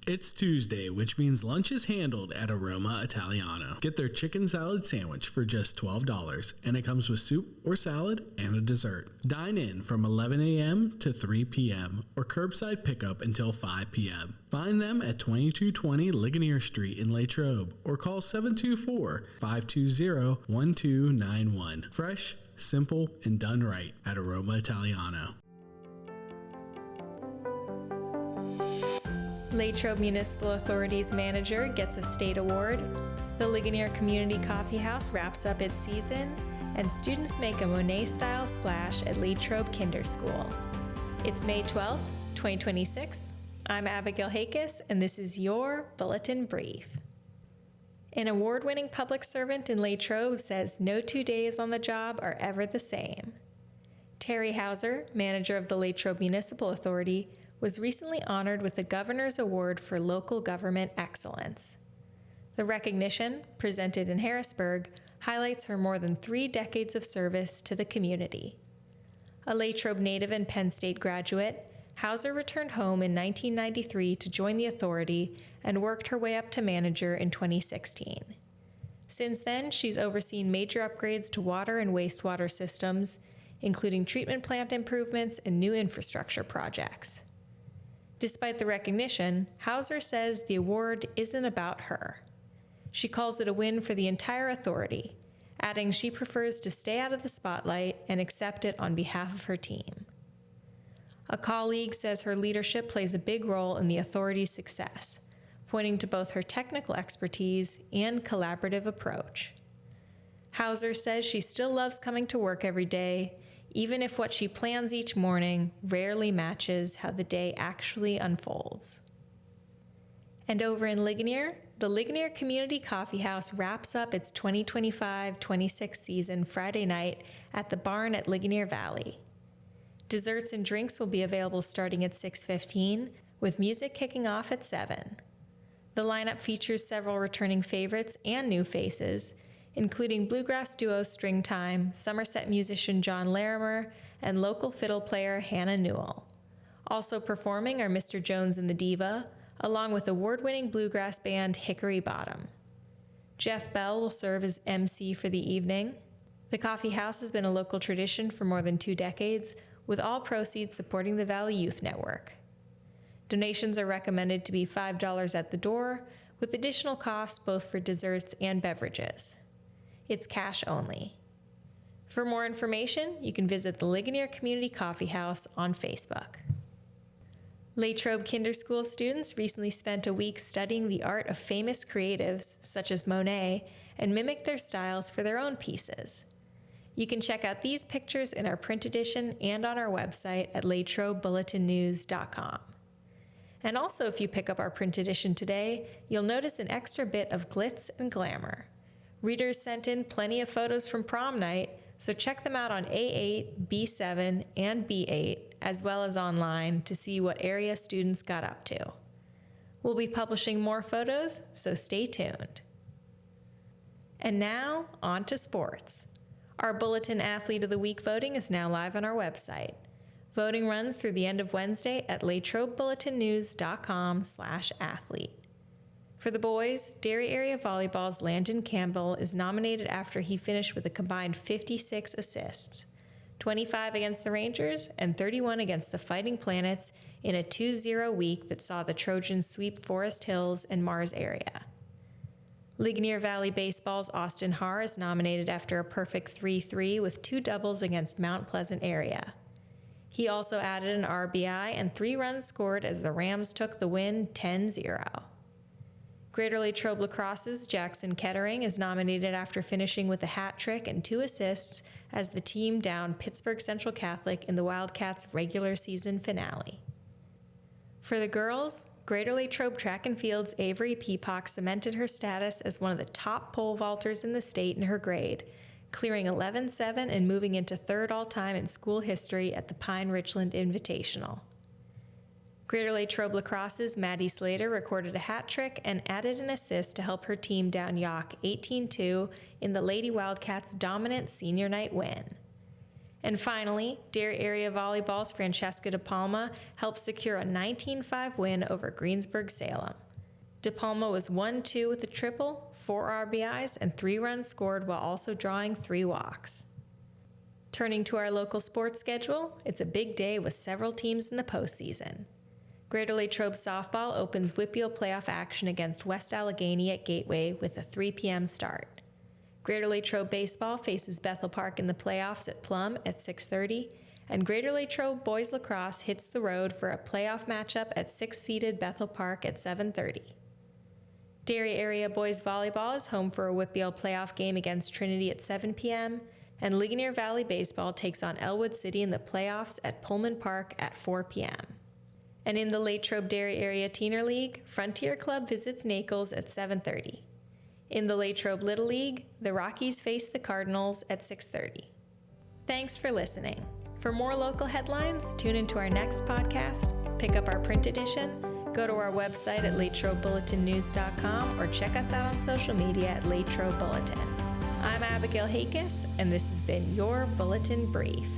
It's Tuesday, which means lunch is handled at Aroma Italiano. Get their chicken salad sandwich for just $12, and it comes with soup or salad and a dessert. Dine in from 11 a.m. to 3 p.m. or curbside pickup until 5 p.m. Find them at 2220 Ligonier Street in Latrobe or call 724-520-1291. Fresh, simple, and done right at Aroma Italiano. Latrobe Municipal Authority's manager gets a state award, the Ligonier Community Coffee House wraps up its season, and students make a Monet-style splash at Latrobe Kinder-Schull. It's May 12th, 2026. I'm Abigail Hakis, and this is your Bulletin Brief. An award-winning public servant in Latrobe says no 2 days on the job are ever the same. Terri Hauser, manager of the Latrobe Municipal Authority, was recently honored with the Governor's Award for Local Government Excellence. The recognition, presented in Harrisburg, highlights her more than 3 decades of service to the community. A Latrobe native and Penn State graduate, Hauser returned home in 1993 to join the authority and worked her way up to manager in 2016. Since then, she's overseen major upgrades to water and wastewater systems, including treatment plant improvements and new infrastructure projects. Despite the recognition, Hauser says the award isn't about her. She calls it a win for the entire authority, adding she prefers to stay out of the spotlight and accept it on behalf of her team. A colleague says her leadership plays a big role in the authority's success, pointing to both her technical expertise and collaborative approach. Hauser says she still loves coming to work every day, even if what she plans each morning rarely matches how the day actually unfolds. And over in Ligonier, the Ligonier Community Coffee House wraps up its 2025-26 season Friday night at the barn at Ligonier Valley. Desserts and drinks will be available starting at 6:15, with music kicking off at 7. The lineup features several returning favorites and new faces, including bluegrass duo Stringtime, Somerset musician John Larimer, and local fiddle player Hannah Newell. Also performing are Mr. Jones and the Diva, along with award-winning bluegrass band Hickory Bottom. Jeff Bell will serve as MC for the evening. The coffee house has been a local tradition for more than 2 decades, with all proceeds supporting the Valley Youth Network. Donations are recommended to be $5 at the door, with additional costs both for desserts and beverages. It's cash only. For more information, you can visit the Ligonier Community Coffee House on Facebook. Latrobe Kinder-Schull students recently spent a week studying the art of famous creatives such as Monet and mimicked their styles for their own pieces. You can check out these pictures in our print edition and on our website at latrobebulletinnews.com. And also, if you pick up our print edition today, you'll notice an extra bit of glitz and glamour. Readers sent in plenty of photos from prom night, so check them out on A8, B7, and B8, as well as online to see what area students got up to. We'll be publishing more photos, so stay tuned. And now, on to sports. Our Bulletin Athlete of the Week voting is now live on our website. Voting runs through the end of Wednesday at latrobebulletinnews.com/athlete. For the boys, Derry Area Volleyball's Landon Campbell is nominated after he finished with a combined 56 assists, 25 against the Rangers and 31 against the Fighting Planets in a 2-0 week that saw the Trojans sweep Forest Hills and Mars area. Ligonier Valley Baseball's Austin Haar is nominated after a perfect 3-3 with 2 doubles against Mount Pleasant area. He also added an RBI and 3 runs scored as the Rams took the win 10-0. Greater Latrobe Lacrosse's Jackson Kettering is nominated after finishing with a hat trick and 2 assists as the team downed Pittsburgh Central Catholic in the Wildcats' regular season finale. For the girls, Greater Latrobe Track and Field's Avery Peapock cemented her status as one of the top pole vaulters in the state in her grade, clearing 11-7 and moving into 3rd all-time in school history at the Pine Richland Invitational. Greater Latrobe Lacrosse's Maddie Slater recorded a hat trick and added an assist to help her team down Yock 18-2 in the Lady Wildcats' dominant senior night win. And finally, Dairy Area Volleyball's Francesca De Palma helped secure a 19-5 win over Greensburg-Salem. De Palma was 1-2 with a triple, 4 RBIs, and 3 runs scored while also drawing 3 walks. Turning to our local sports schedule, it's a big day with several teams in the postseason. Greater Latrobe Softball opens WPIAL playoff action against West Allegheny at Gateway with a 3 p.m. start. Greater Latrobe Baseball faces Bethel Park in the playoffs at Plum at 6:30, and Greater Latrobe Boys Lacrosse hits the road for a playoff matchup at 6th-seeded Bethel Park at 7:30. Dairy Area Boys Volleyball is home for a WPIAL playoff game against Trinity at 7 p.m., and Ligonier Valley Baseball takes on Elwood City in the playoffs at Pullman Park at 4 p.m. And in the Latrobe Dairy Area Teener League, Frontier Club visits Naples at 7:30. In the Latrobe Little League, the Rockies face the Cardinals at 6:30. Thanks for listening. For more local headlines, tune into our next podcast, pick up our print edition, go to our website at latrobebulletinnews.com, or check us out on social media at Latrobe Bulletin. I'm Abigail Hakis, and this has been your Bulletin Brief.